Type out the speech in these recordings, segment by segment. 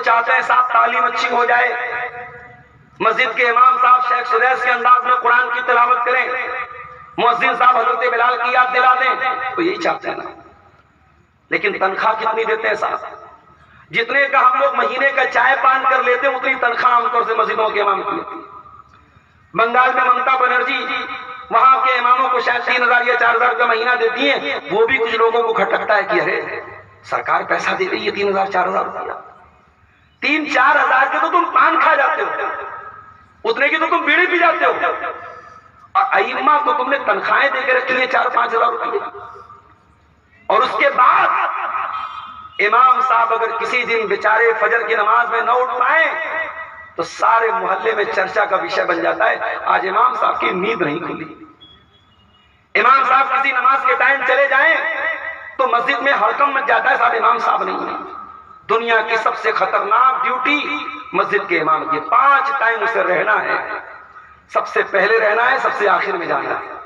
चाहते हैं साहब तालीम अच्छी हो जाए, मस्जिद के इमाम साहब शेख सुदैस के अंदाज में कुरान की तिलावत करें, मुअज्जिन साहब हजरत बिलाल की याद दिला दें, तो यही चाहते हैं ना। लेकिन तनख्वाह कितनी देते हैं साहब? जितने का हम लोग महीने का चाय पान कर लेते हैं उतनी तनख्वाह आमतौर से मस्जिदों के इमाम की होती है। बंगाल में ममता बनर्जी वहां के इमामों को शायद 3,000 या 4,000 का महीना देती है। वो भी कुछ लोगों को खटकता है कि अरे सरकार पैसा दे रही है 3,000 4,000 रुपया, 3-4 हजार के तो तुम पान खा जाते हो, उतने की तो तुम बीड़ी पी जाते हो, और अइम्मा को तुमने तनख्वाहें देकर रखी है 4-5 हजार रुपये। और उसके बाद इमाम साहब अगर किसी दिन बेचारे फजर की नमाज में न उठ पाए तो सारे मोहल्ले में चर्चा का विषय बन जाता है, आज इमाम साहब की नींद नहीं खुली। इमाम साहब किसी नमाज के टाइम चले जाएं तो मस्जिद में हड़कंप मच जाता है, साहब इमाम साहब नहीं है। दुनिया की सबसे खतरनाक ड्यूटी मस्जिद के इमाम की, 5 टाइम उसे रहना है, सबसे पहले रहना है, सबसे आखिर में जाना है।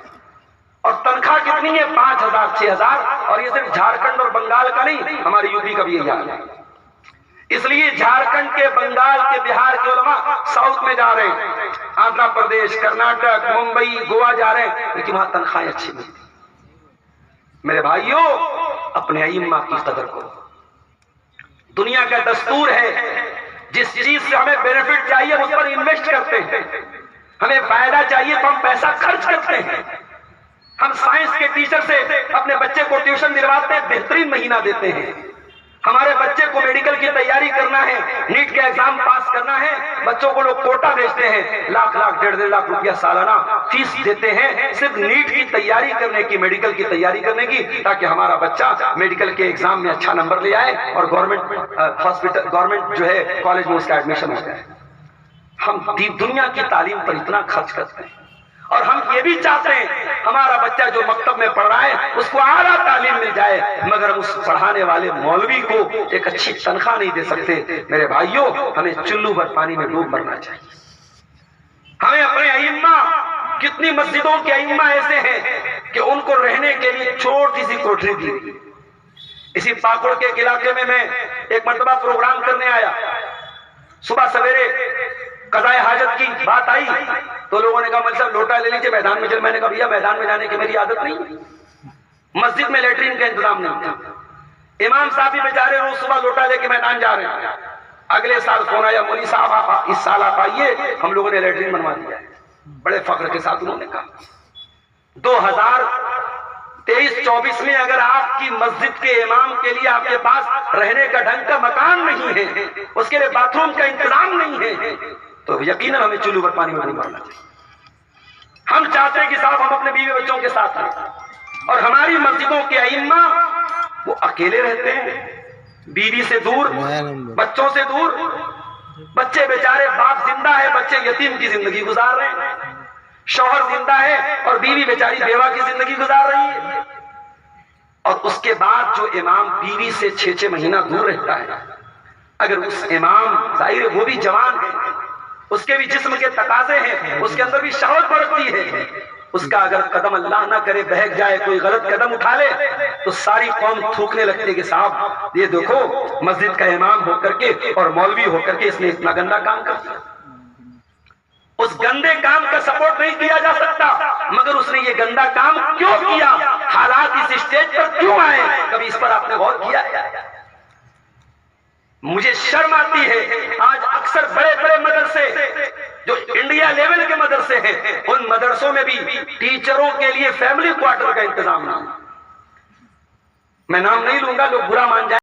और तनख्वाह कितनी है? 5,000 6,000। और ये सिर्फ झारखंड और बंगाल का नहीं, हमारे यूपी का भी यही हाल है। इसलिए झारखंड के, बंगाल के, बिहार के उलमा साउथ में जा रहे हैं, आंध्र प्रदेश, कर्नाटक, मुंबई, गोवा जा रहे हैं, लेकिन वहां तनख्वाहें अच्छी मिलती। मेरे भाइयों, अपने अइम्मा की कदर करो। दुनिया का दस्तूर है, जिस चीज से हमें बेनिफिट चाहिए उस पर इन्वेस्ट करते हैं, हमें फायदा चाहिए तो हम पैसा खर्च करते हैं। हम साइंस के टीचर से अपने बच्चे को ट्यूशन दिलवाते हैं, बेहतरीन महीना देते हैं। हमारे बच्चे को मेडिकल की तैयारी करना है, नीट का एग्जाम पास करना है, बच्चों को लोग कोटा भेजते हैं, लाख लाख 1.5 लाख रुपया सालाना फीस देते हैं सिर्फ नीट की तैयारी करने की, मेडिकल की तैयारी करने की, ताकि हमारा बच्चा मेडिकल के एग्जाम में अच्छा नंबर ले आए और गवर्नमेंट हॉस्पिटल, गवर्नमेंट जो है कॉलेज में उसका एडमिशन हो जाए। हम दुनिया की तालीम पर इतना खर्च करते हैं, और हम ये भी चाहते हैं हमारा बच्चा जो मकतब में पढ़ रहा है उसको आला तालीम मिल जाए, मगर उस पढ़ाने वाले मौलवी को एक अच्छी तनख्वाह नहीं दे सकते। मेरे भाइयों, हमें चुल्लू भर पानी में डूब मरना चाहिए। हमें अपने अइम्मा, कितनी मस्जिदों के अइम्मा ऐसे हैं कि उनको रहने के लिए छोटी सी कोठरी दी। इसी पाकुड़ के इलाके में मैं एक मर्तबा प्रोग्राम करने आया, सुबह सवेरे कज़ाए हाजत की बात आई तो लोगों ने कहा मौलवी साहब लोटा ले लीजिए, मैदान में चल। मैंने कहा भैया मैदान में जाने की मेरी आदत नहीं, मस्जिद में लेटरिन का इंतजाम नहीं था। इमाम साहब भी बेचारे रोज सुबह लोटा लेके मैदान जा रहे हैं। अगले साल फोन आया, मौलवी साहब आप इस साल आप आइए, हम लोगों ने लेटरिन बनवा दिया है। बड़े फख्र के साथ उन्होंने कहा 2023-24 में अगर आपकी मस्जिद के इमाम के लिए आपके पास रहने का ढंग का मकान नहीं है, उसके लिए बाथरूम का इंतजाम नहीं है, तो यकीनन हमें चुल्लू पर पानी में डूब मरना चाहिए। हम चाहते हैं कि साहब हम अपने बीवी बच्चों के साथ रहें, और हमारी मस्जिदों के अइम्मा वो अकेले रहते हैं, बीवी से दूर, बच्चों से दूर। बच्चे बेचारे, बाप जिंदा है, बच्चे यतीम की जिंदगी गुजार रहे हैं, शौहर जिंदा है और बीवी बेचारी बेवा की जिंदगी गुजार रही है। और उसके बाद जो इमाम बीवी से 6-6 महीना दूर रहता है, अगर उस इमाम, जाहिर है वो भी जवान है, उसके भी जिस्म के तकाजे हैं, उसके अंदर भी शहवत बढ़ती है, उसका अगर कदम अल्लाह ना करे बहक जाए, कोई गलत कदम उठा ले, तो सारी कौम थूकने लगती है कि साहब ये देखो मस्जिद का इमाम होकर के और मौलवी होकर के इसने इतना गंदा काम कर दिया। उस गंदे काम का सपोर्ट नहीं किया जा सकता, मगर उसने ये गंदा काम क्यों किया, हालात इस स्टेज पर क्यों आए, कभी इस पर आपने गौर किया? मुझे शर्म आती है, आज अक्सर बड़े बड़े मदरसे जो इंडिया लेवल के मदरसे हैं, उन मदरसों में भी टीचरों के लिए फैमिली क्वार्टर का इंतजाम नहीं। मैं नाम नहीं लूंगा, लोग बुरा मान जाए।